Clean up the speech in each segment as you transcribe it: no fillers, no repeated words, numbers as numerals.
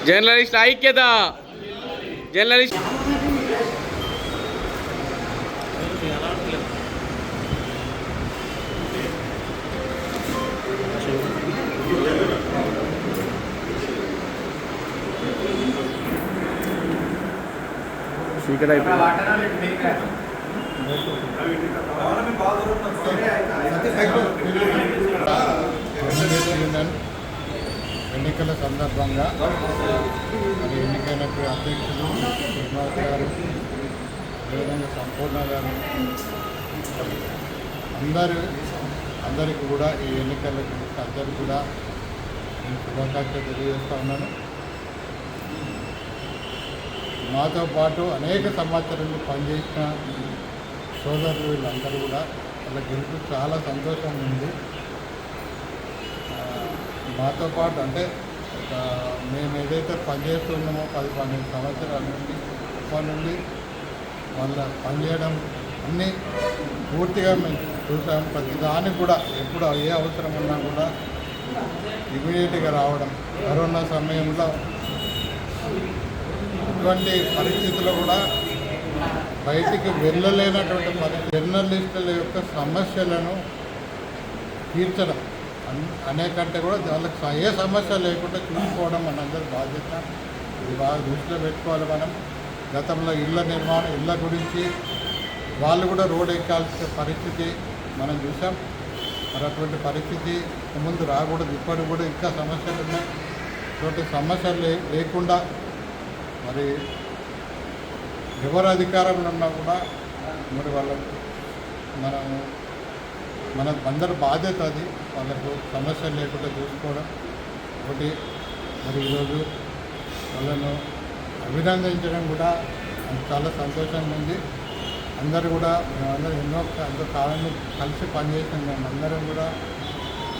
Journalist ఐక్యత journalist ఎన్నికల సందర్భంగా మరి ఎన్నికైనటువంటి అధ్యక్షులు శ్రీనివాస్ గారు, అదేవిధంగా సంపూర్ణ గారు, అందరికీ కూడా ఈ ఎన్నికలకు అందరికీ కూడా నేను శుభాకాంక్షలు తెలియజేస్తూ ఉన్నాను. మాతో పాటు అనేక సంవత్సరాలు పనిచేసిన సోదరులు వీళ్ళందరూ కూడా వాళ్ళ గెలుపు చాలా సంతోషంగా ఉంది. మాతో పాటు అంటే మేము ఏదైతే పనిచేస్తున్నామో 10-12 సంవత్సరాల నుండి అప్పటి నుండి వాళ్ళ పనిచేయడం అన్నీ పూర్తిగా మేము చూసాం. ప్రతిదానికి కూడా ఎప్పుడు ఏ అవసరం ఉన్నా కూడా ఇమీడియట్గా రావడం. కరోనా సమయంలో ఇటువంటి పరిస్థితుల్లో కూడా బయటికి వెళ్ళలేనటువంటి జర్నలిస్టుల యొక్క సమస్యలను తీర్చడం అనేకంటే కూడా వాళ్ళకి ఏ సమస్య లేకుండా చూసుకోవడం మనందరి బాధ్యత. ఇది బాగా దృష్టిలో పెట్టుకోవాలి. మనం గతంలో ఇళ్ళ గురించి వాళ్ళు కూడా రోడ్ ఎక్కాల్సిన పరిస్థితి మనం చూసాం. మరి అటువంటి పరిస్థితి ముందు రాకూడదు. ఇప్పటికి కూడా ఇంకా సమస్యలు ఉన్నాయి. అటువంటి సమస్యలు లేకుండా మరి ఎవరు అధికారంలో ఉన్నా కూడా మరి వాళ్ళకు మన అందరి బాధ్యత అది. వాళ్ళకు సమస్యలు లేకుండా చూసుకోవడం ఒకటి. మరి ఈరోజు వాళ్ళను అభినందించడం కూడా చాలా సంతోషంగా ఉంది. అందరూ కూడా మేమందరం ఎన్నో కాలంలో కలిసి పనిచేసాం. మేమందరం కూడా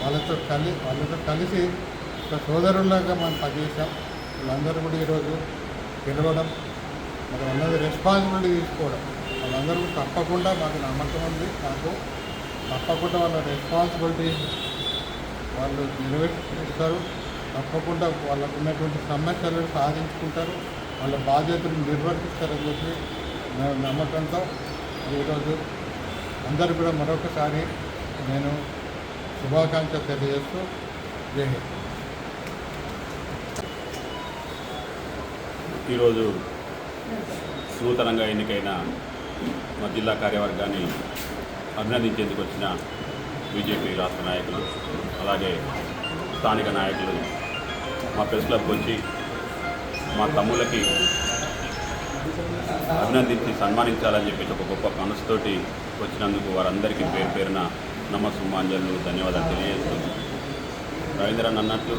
వాళ్ళతో కలిసి ఒక సోదరులాగా మనం పనిచేసాం. వాళ్ళందరూ కూడా ఈరోజు గెలవడం, మరి వాళ్ళందరూ రెస్పాన్సిబిలిటీ తీసుకోవడం, వాళ్ళందరూ తప్పకుండా మాకు నమ్మకం ఉంది. నాకు తప్పకుండా వాళ్ళ రెస్పాన్సిబిలిటీ వాళ్ళు నెరవేర్చుకుంటారు. తప్పకుండా వాళ్ళకు ఉన్నటువంటి సమస్యలను సాధించుకుంటారు. వాళ్ళ బాధ్యతలను నిర్వర్తిస్తారని చెప్పి మేము నమ్మకంతో ఈరోజు అందరూ కూడా మరొకసారి నేను శుభాకాంక్షలు తెలియజేస్తూ జై హింద్. ఈరోజు నూతనంగా ఎన్నికైన మా జిల్లా కార్యవర్గాన్ని అభినందించేందుకు వచ్చిన బీజేపీ రాష్ట్ర నాయకులు, అలాగే స్థానిక నాయకులు మా ప్రెస్ క్లబ్కి వచ్చి మా తమ్ముళ్ళకి అభినందించి సన్మానించాలని చెప్పేసి ఒక గొప్ప మనసుతోటి వచ్చినందుకు వారందరికీ పేరు పేరున నమస్సుమాంజలు ధన్యవాదాలు తెలియజేస్తున్నాను. రవీంద్రన్ అన్నట్లు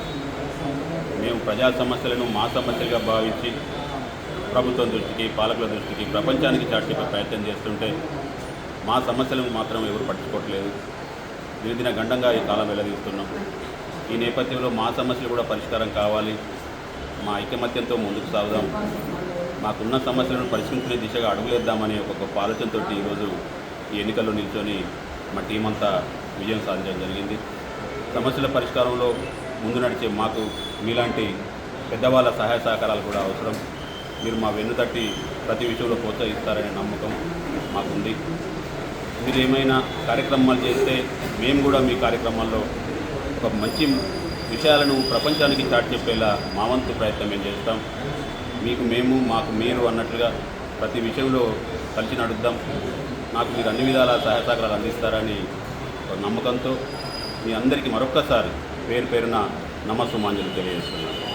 మేము ప్రజా సమస్యలను మా సమస్యలుగా భావించి ప్రభుత్వం దృష్టికి, పాలకుల దృష్టికి, ప్రపంచానికి చాటిపై ప్రయత్నం చేస్తుంటే మా సమస్యలను మాత్రం ఎవరు పట్టించుకోవట్లేదు. దినదిన గండంగా ఈ కాలం వెల్లదీస్తున్నాం. ఈ నేపథ్యంలో మా సమస్యలు కూడా పరిష్కారం కావాలి. మా ఐకమత్యంతో ముందుకు సాగుదాం. మాకున్న సమస్యలను పరిష్కరించుకునే దిశగా అడుగులేద్దామనే ఒక గొప్ప ఆలోచనతో ఈరోజు ఈ ఎన్నికల్లో నిల్చొని మా టీం అంతా విజయం సాధించడం జరిగింది. సమస్యల పరిష్కారంలో ముందు నడిచే మాకు మీలాంటి పెద్దవాళ్ళ సహాయ సహకారాలు కూడా అవసరం. మీరు మా వెన్నుతట్టి ప్రతి విషయంలో ప్రోత్సహిస్తారనే నమ్మకం మాకుంది. మీరు ఏమైనా కార్యక్రమాలు చేస్తే మేము కూడా మీ కార్యక్రమాల్లో ఒక మంచి విషయాలను ప్రపంచానికి చాటి చెప్పేలా మా వంతు ప్రయత్నం మేము చేస్తాం. మీకు మేము, మాకు మీరు అన్నట్లుగా ప్రతి విషయంలో కలిసి నడుద్దాం. నాకు మీరు అన్ని విధాల సహాయ సహకారాలు అందిస్తారని ఒక నమ్మకంతో మీ అందరికీ మరొక్కసారి పేరు పేరున నమస్సుమాంజలు తెలియజేస్తున్నాను.